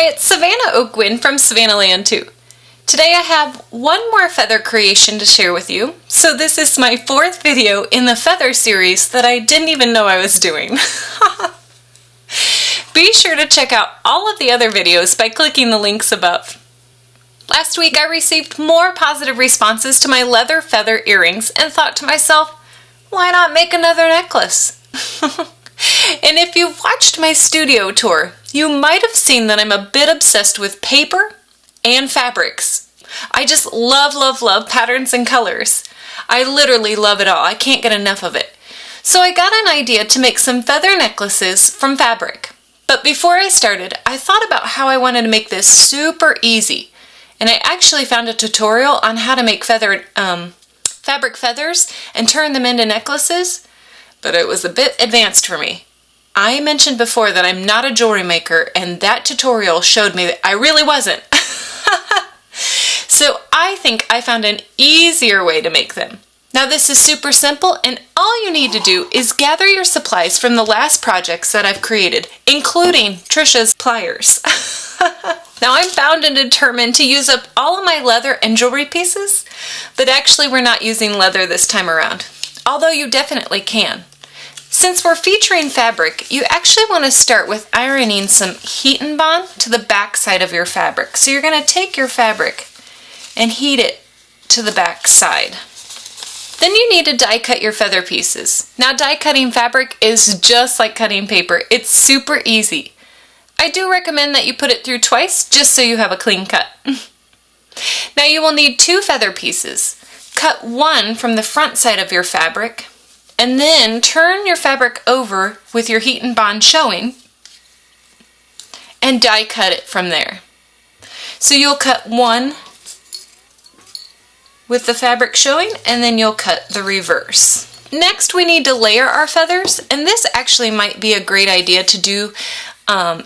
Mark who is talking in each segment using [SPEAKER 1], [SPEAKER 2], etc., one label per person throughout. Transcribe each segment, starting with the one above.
[SPEAKER 1] Hi, it's Savannah Oakwin from Savannahland 2. Today I have one more feather creation to share with you. So this is my fourth video in the feather series that I didn't even know I was doing. Be sure to check out all of the other videos by clicking the links above. Last week I received more positive responses to my leather feather earrings and thought to myself, why not make another necklace? And if you've watched my studio tour, you might have seen that I'm a bit obsessed with paper and fabrics. I just love patterns and colors. I literally love it all. I can't get enough of it. So I got an idea to make some feather necklaces from fabric. But before I started, I thought about how I wanted to make this super easy. And I actually found a tutorial on how to make fabric feathers and turn them into necklaces, but it was a bit advanced for me. I mentioned before that I'm not a jewelry maker, and that tutorial showed me that I really wasn't. So I think I found an easier way to make them. Now this is super simple, and all you need to do is gather your supplies from the last projects that I've created, including Trisha's pliers. Now I'm bound and determined to use up all of my leather and jewelry pieces, but actually we're not using leather this time around, although you definitely can. Since we're featuring fabric, you actually want to start with ironing some heat and bond to the back side of your fabric. So you're going to take your fabric and heat it to the back side. Then you need to die cut your feather pieces. Now die cutting fabric is just like cutting paper. It's super easy. I do recommend that you put it through twice just so you have a clean cut. Now you will need 2 feather pieces. Cut one from the front side of your fabric, and then turn your fabric over with your heat and bond showing and die cut it from there. So you'll cut one with the fabric showing, and then you'll cut the reverse. Next we need to layer our feathers, and this actually might be a great idea to do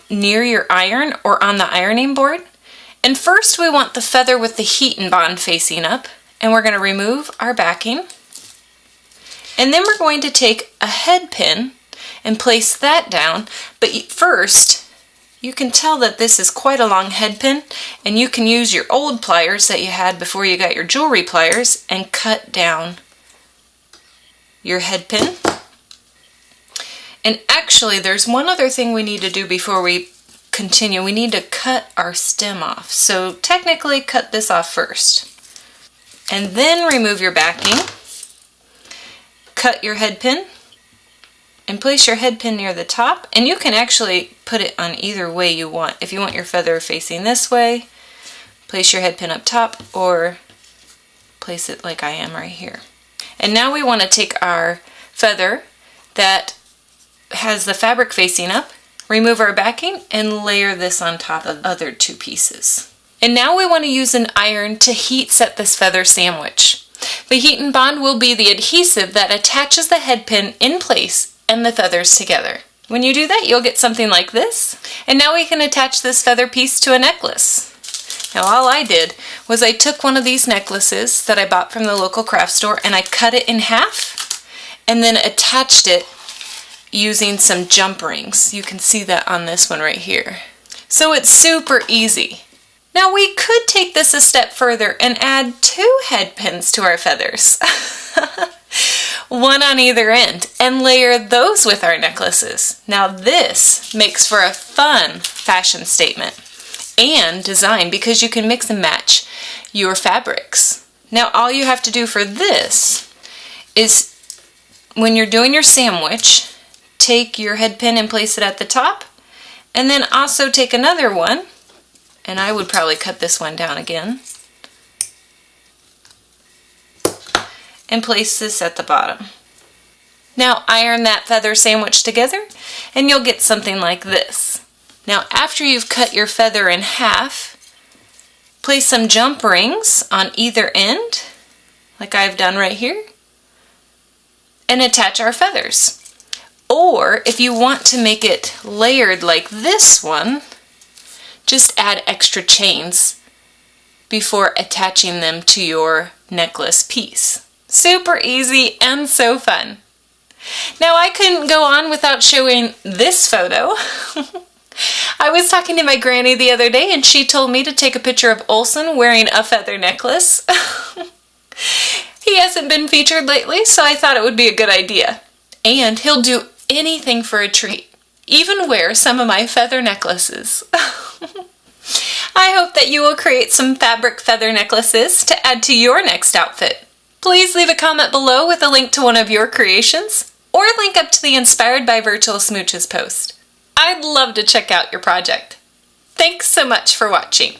[SPEAKER 1] near your iron or on the ironing board. And first we want the feather with the heat and bond facing up, and we're going to remove our backing. And then we're going to take a head pin and place that down, but first you can tell that this is quite a long head pin, and you can use your old pliers that you had before you got your jewelry pliers and cut down your head pin. And actually there's one other thing we need to do before we continue. We need to cut our stem off. So technically cut this off first. And then remove your backing. Cut your head pin and place your head pin near the top, and you can actually put it on either way you want. If you want your feather facing this way, place your head pin up top, or place it like I am right here. And now we want to take our feather that has the fabric facing up, remove our backing, and layer this on top of the other 2 pieces. And now we want to use an iron to heat set this feather sandwich. The heat and bond will be the adhesive that attaches the head pin in place and the feathers together. When you do that, you'll get something like this. And now we can attach this feather piece to a necklace. Now all I did was I took one of these necklaces that I bought from the local craft store, and I cut it in half and then attached it using some jump rings. You can see that on this one right here. So it's super easy. Now we could take this a step further and add 2 head pins to our feathers, one on either end, and layer those with our necklaces. Now this makes for a fun fashion statement and design because you can mix and match your fabrics. Now all you have to do for this is, when you're doing your sandwich, take your head pin and place it at the top, and then also take another one, and I would probably cut this one down again, and place this at the bottom. Now iron that feather sandwich together and you'll get something like this. Now after you've cut your feather in half, place some jump rings on either end, like I've done right here, and attach our feathers. Or if you want to make it layered like this one, just add extra chains before attaching them to your necklace piece. Super easy and so fun. Now I couldn't go on without showing this photo. I was talking to my granny the other day and she told me to take a picture of Olson wearing a feather necklace. He hasn't been featured lately, so I thought it would be a good idea. And he'll do anything for a treat, even wear some of my feather necklaces. I hope that you will create some fabric feather necklaces to add to your next outfit. Please leave a comment below with a link to one of your creations, or link up to the Inspired by Virtual Smooches post. I'd love to check out your project. Thanks so much for watching.